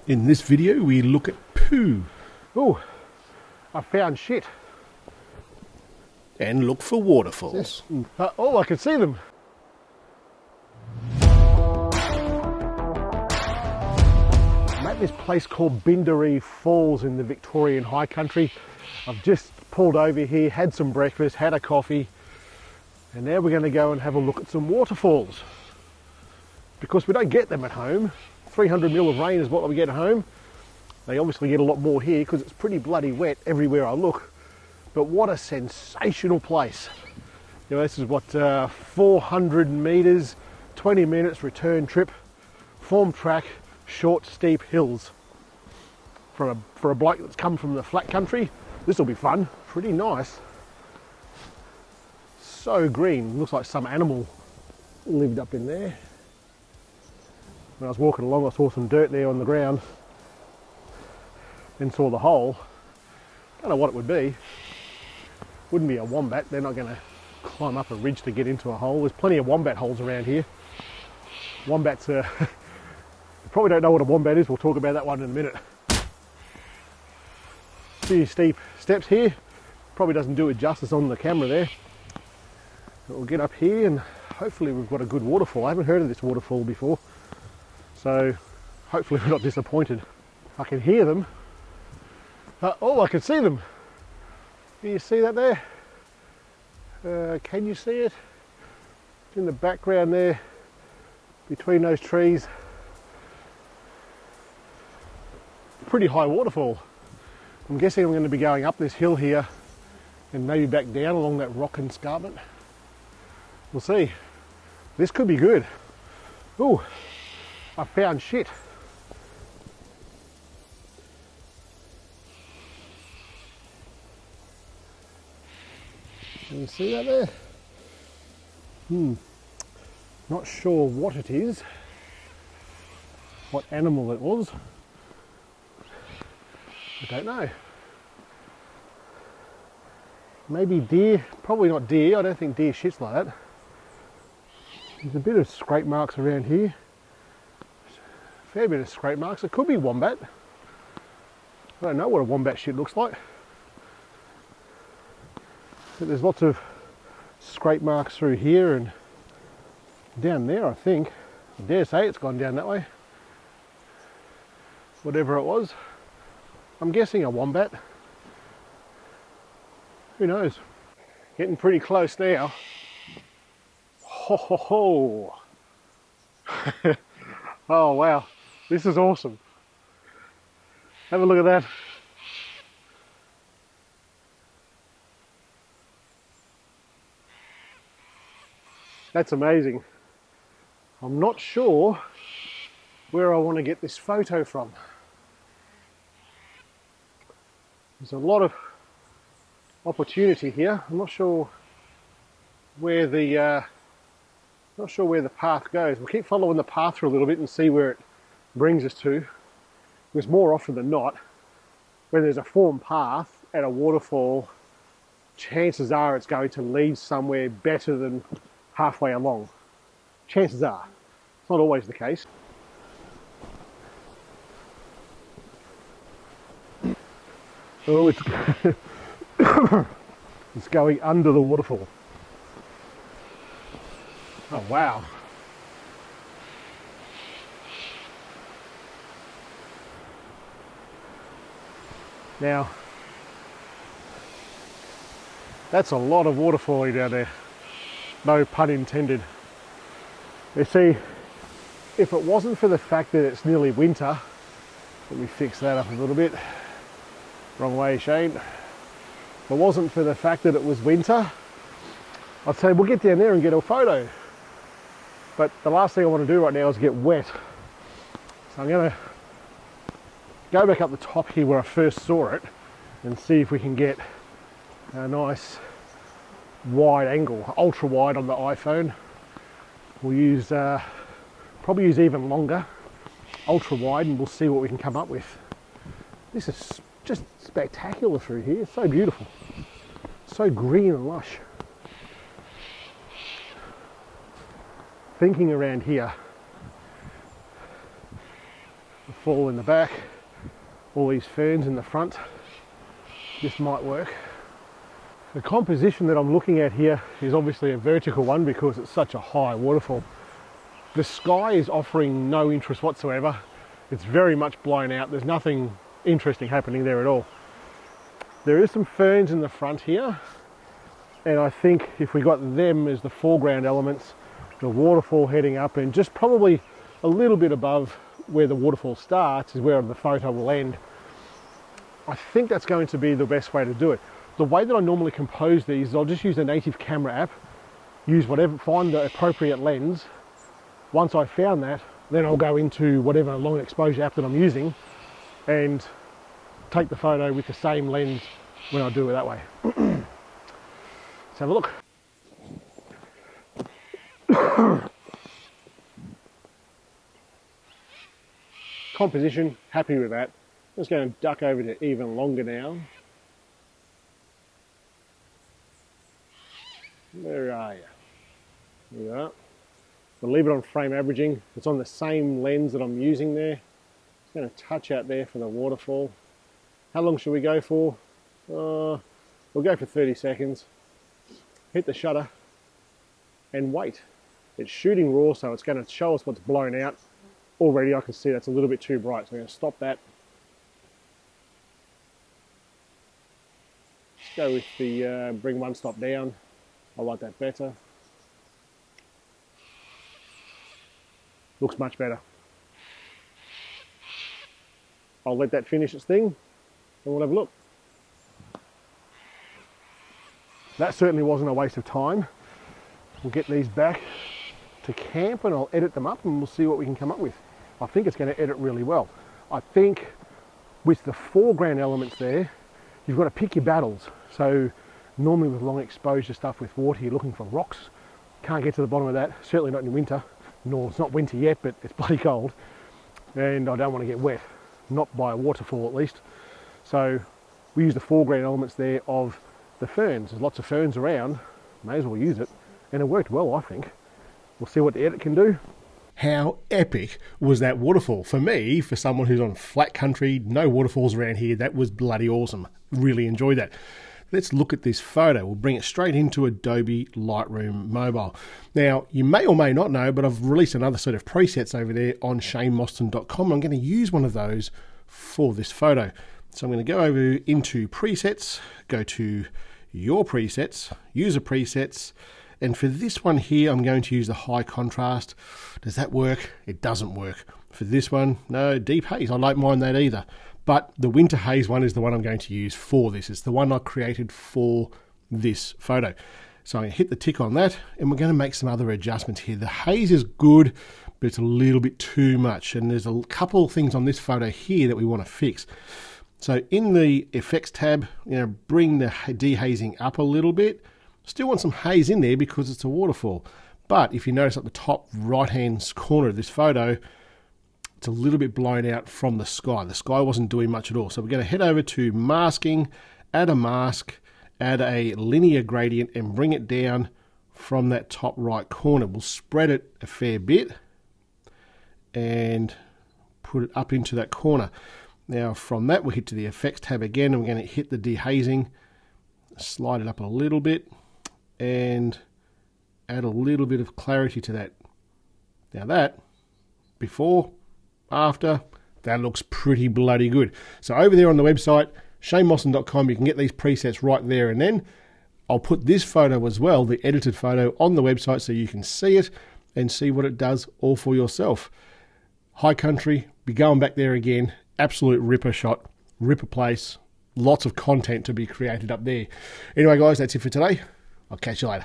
In this video we look at poo. Oh, I found shit. And look for waterfalls. Yes. Oh, I can see them. I'm at this place called Bindaree Falls in the Victorian High Country. I've just pulled over here, had some breakfast, had a coffee, and now we're going to go and have a look at some waterfalls. Because we don't get them at home. 300 mil of rain is what we get at home. They obviously get a lot more here because it's pretty bloody wet everywhere I look. But what a sensational place. You know, this is what, 400 meters, 20 minutes return trip, form track, short steep hills. For a bloke that's come from the flat country, this will be fun. Pretty nice. So green, looks like some animal lived up in there. When I was walking along, I saw some dirt there on the ground. Then saw the hole. Don't know what it would be. Wouldn't be a wombat. They're not going to climb up a ridge to get into a hole. There's plenty of wombat holes around here. Wombats are... You probably don't know what a wombat is. We'll talk about that one in a minute. Few steep steps here. Probably doesn't do it justice on the camera there. But we'll get up here and hopefully we've got a good waterfall. I haven't heard of this waterfall before. So hopefully we're not disappointed. I can hear them. Oh, I can see them. Can you see that there? Can you see it? It's in the background there, between those trees. Pretty high waterfall. I'm guessing I'm going to be going up this hill here and maybe back down along that rock escarpment. We'll see. This could be good. Ooh, I found shit. Can you see that there? Not sure what it is, what animal it was. I don't know. Maybe deer, probably not deer. I don't think deer shits like that. There's a bit of scrape marks around here. Fair bit of scrape marks. It could be wombat. I don't know what a wombat shit looks like. But there's lots of scrape marks through here and down there, I think. I dare say it's gone down that way. Whatever it was. I'm guessing a wombat. Who knows? Getting pretty close now. Ho ho ho! Oh wow, this is awesome. Have a look at that. That's amazing. I'm not sure where I want to get this photo from. There's a lot of opportunity here. I'm not sure where the path goes. We'll keep following the path for a little bit and see where it brings us to. Because more often than not, when there's a formed path at a waterfall, chances are it's going to lead somewhere better than halfway along. Chances are. It's not always the case. Oh, it's it's going under the waterfall. Oh wow. Now, that's a lot of waterfalling down there. No pun intended. You see, if it wasn't for the fact that it's nearly winter, let me fix that up a little bit. Wrong way, Shane. If it wasn't for the fact that it was winter, I'd say we'll get down there and get a photo. But the last thing I want to do right now is get wet. So I'm going to go back up the top here where I first saw it and see if we can get a nice wide angle, ultra wide on the iPhone. We'll use, probably use even longer, ultra wide, and we'll see what we can come up with. This is just spectacular through here, it's so beautiful. So green and lush. Thinking around here, The fall in the back, all these ferns in the front. This might work. The composition that I'm looking at here is obviously a vertical one because it's such a high waterfall. The sky is offering no interest whatsoever. It's very much blown out. There's nothing interesting happening there at all. There is some ferns in the front here, and I think if we got them as the foreground elements, the waterfall heading up and just probably a little bit above where the waterfall starts is where the photo will end. I think that's going to be the best way to do it. The way that I normally compose these is I'll just use a native camera app, find the appropriate lens. Once I've found that, then I'll go into whatever long exposure app that I'm using and take the photo with the same lens when I do it that way. Let's have a look. Composition, happy with that. I'm just going to duck over to even longer now. Where are you? There you are. We'll leave it on frame averaging. It's on the same lens that I'm using there. Just going to touch out there for the waterfall. How long should we go for? We'll go for 30 seconds. Hit the shutter and wait. It's shooting raw, so it's going to show us what's blown out. Already I can see that's a little bit too bright, so I'm going to stop that. Let's go with the bring one stop down. I like that better. Looks much better. I'll let that finish its thing and we'll have a look. That certainly wasn't a waste of time. We'll get these back to camp and I'll edit them up and we'll see what we can come up with. I think it's going to edit really well. I think with the foreground elements there, you've got to pick your battles. So normally with long exposure stuff with water, you're looking for rocks. Can't get to the bottom of that, certainly not in winter. Nor it's not winter yet, but it's bloody cold. And I don't want to get wet, not by a waterfall at least. So we use the foreground elements there of the ferns. There's lots of ferns around, may as well use it. And it worked well, I think. We'll see what the edit can do. How epic was that waterfall? For me, for someone who's on flat country, no waterfalls around here, that was bloody awesome. Really enjoyed that. Let's look at this photo. We'll bring it straight into Adobe Lightroom Mobile. Now, you may or may not know, but I've released another set of presets over there on shanemoston.com. I'm going to use one of those for this photo. So I'm going to go over into presets, go to your presets, user presets, and for this one here, I'm going to use the high contrast. Does that work? It doesn't work. For this one, no, deep haze. I don't mind that either. But the winter haze one is the one I'm going to use for this. It's the one I created for this photo. So I'm going to hit the tick on that, and we're going to make some other adjustments here. The haze is good, but it's a little bit too much. And there's a couple of things on this photo here that we want to fix. So in the effects tab, bring the dehazing up a little bit. Still want some haze in there because it's a waterfall. But if you notice at the top right-hand corner of this photo, it's a little bit blown out from the sky. The sky wasn't doing much at all. So we're going to head over to masking, add a mask, add a linear gradient and bring it down from that top right corner. We'll spread it a fair bit and put it up into that corner. Now from that we'll hit to the effects tab again and we're going to hit the dehazing, slide it up a little bit and add a little bit of clarity to that. Now that, before, after, that looks pretty bloody good. So over there on the website, shanemoston.com, you can get these presets right there and then. I'll put this photo as well, the edited photo, on the website so you can see it and see what it does all for yourself. High country, be going back there again, absolute ripper shot, ripper place, lots of content to be created up there. Anyway guys, that's it for today. I'll catch you later.